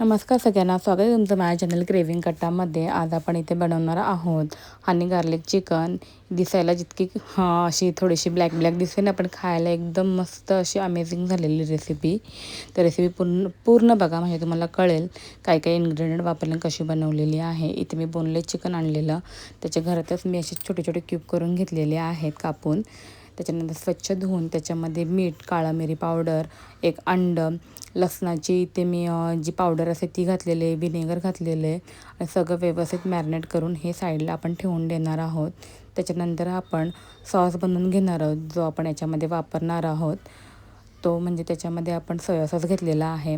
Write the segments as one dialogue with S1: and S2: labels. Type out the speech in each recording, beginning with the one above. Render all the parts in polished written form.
S1: नमस्कार सगळ्यांना, स्वागत आहे तुमचं माझ्या चॅनल क्रेविंग कट्टामध्ये. आज आपण इथे बनवणार आहोत हनी गार्लिक चिकन. दिसायला जितकी अशी थोडीशी ब्लॅक दिसते ना, पण खायला एकदम मस्त अशी अमेझिंग झालेली रेसिपी. तर रेसिपी पूर्ण बघा, म्हणजे तुम्हाला कळेल काय काय इन्ग्रेडियंट वापरले, कशी बनवलेली आहे. इथे मी बोनलेस चिकन आणलेलं, त्याच्या घरातच मी असे छोटे छोटे क्यूब करून घेतलेले आहेत कापून. त्याच्यानंतर स्वच्छ धुवून त्याच्यामध्ये मीठ, काळा मिरी पावडर, एक अंड, लसणाची इथे मी जी पावडर असते ती घातलेली आहे, विनेगर घातलेलं आहे आणि सगळं व्यवस्थित मॅरिनेट करून हे साईडला आपण ठेवून देणार आहोत. त्याच्यानंतर आपण सॉस बनवून घेणार आहोत, जो आपण याच्यामध्ये वापरणार आहोत तो म्हणजे त्याच्यामध्ये आपण सोया सॉस घेतलेला आहे,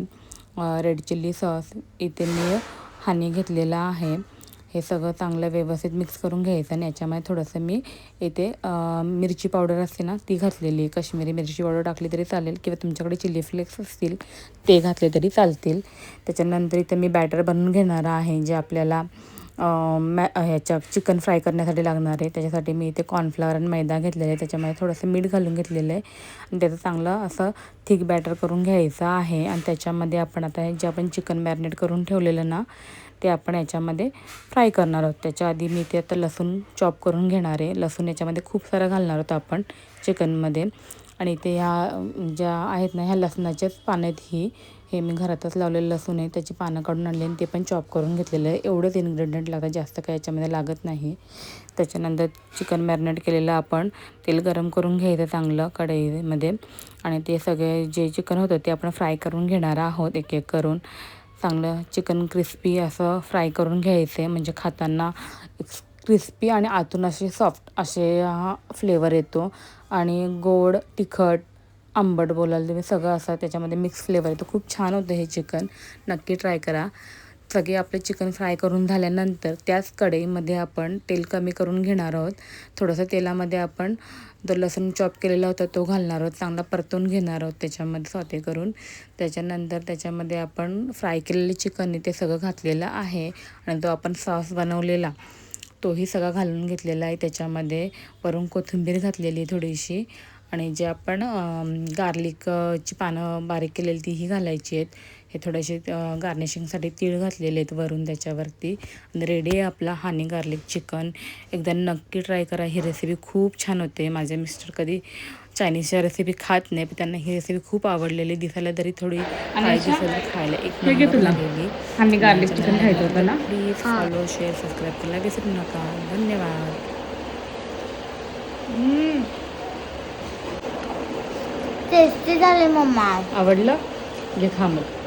S1: रेड चिल्ली सॉस इथे मी हनी घेतलेला आहे. हे सगळं चांगलं व्यवस्थित मिक्स करून घ्यायचं आणि याच्यामध्ये थोडंसं मी इथे मिरची पावडर असते ना ती घातलेली आहे. कश्मीरी मिरची पावडर टाकली तरी चालेल किंवा तुमच्याकडे चिली फ्लेक्स असतील ते घातले तरी चालतील. त्याच्यानंतर इथे मी बॅटर बनवून घेणार आहे, जे आपल्याला ह्याच्या चिकन फ्राय करण्यासाठी लागणार आहे. त्याच्यासाठी मी इथे कॉर्नफ्लॉवर आणि मैदा घेतलेला आहे, त्याच्यामध्ये थोडंसं मीठ घालून घेतलेलं आहे आणि त्याचं चांगलं असं थिक बॅटर करून घ्यायचं आहे. आणि त्याच्यामध्ये आपण आता जे आपण चिकन मॅरिनेट करून ठेवलेलं ना ते आपण याच्यामध्ये फ्राय करणार आहोत. त्याच्या आधी मी इथे आता लसूण चॉप करून घेणार आहे. लसूण याच्यामध्ये खूप सारं घालणार आहोत आपण चिकनमध्ये. आणि इथे ह्या ज्या आहेत ना ह्या लसणाच्याच पानं आहेत. हे मी घरातच लावलेलं लसूण आहे, त्याची पानं काढून आणले आणि ते पण चॉप करून घेतलेलं आहे. एवढंच इन्ग्रेडियंट लागतात, जास्त काही याच्यामध्ये लागत नाही. त्याच्यानंतर चिकन मॅरिनेट केलेलं आपण तेल गरम करून घ्यायचं चांगलं कढईमध्ये आणि ते सगळे जे चिकन होतं ते आपण फ्राय करून घेणार आहोत. एक एक करून चांगलं चिकन क्रिस्पी असं फ्राय करून घ्यायचं आहे, म्हणजे खाताना क्रिस्पी आणि आतून असे सॉफ्ट असे फ्लेवर येतो. आणि गोड, तिखट, आंबट बोलायला तुम्ही सगळं असं त्याच्यामध्ये मिक्स फ्लेवर येतो. खूप छान होतं हे चिकन, नक्की ट्राय करा. सगळे आपले चिकन फ्राय करून झाल्यानंतर त्याच कढईमध्ये आपण तेल कमी करून घेणार आहोत. थोडंसं तेलामध्ये आपण जो लसूण चॉप केलेला होता तो घालणार आहोत, चांगला परतून घेणार आहोत त्याच्यामध्ये सॉते करून. त्याच्यानंतर त्याच्यामध्ये आपण फ्राय केलेले चिकन ते सगळं घातलेलं आहे आणि जो आपण सॉस बनवलेला तोही सगळा घालून घेतलेला आहे. त्याच्यामध्ये वरून कोथिंबीर घातलेली थोडीशी आणि जे आपण गार्लिकची पानं बारीक केलेली तीही घालायची आहेत. हे थोडेसे गार्निशिंगसाठी तीळ घातलेले आहेत वरून त्याच्यावरती. आणि रेडी आहे आपला हनी गार्लिक चिकन. एकदा नक्की ट्राय करा, ही रेसिपी खूप छान होते. माझे मिस्टर कधी चायनीजच्या रेसिपी खात नाही, पण त्यांना ही रेसिपी खूप आवडलेली. दिसायला तरी थोडी खायला एक नंबर झालेली.
S2: हनी गार्लिक चिकन खायचं होतं ना.
S1: प्लीज फॉलो, शेअर, सबस्क्राईब करायला विसरू नका. धन्यवाद.
S2: टेस्टी झाले मम्मा.
S1: आवडलं? घे खा मग.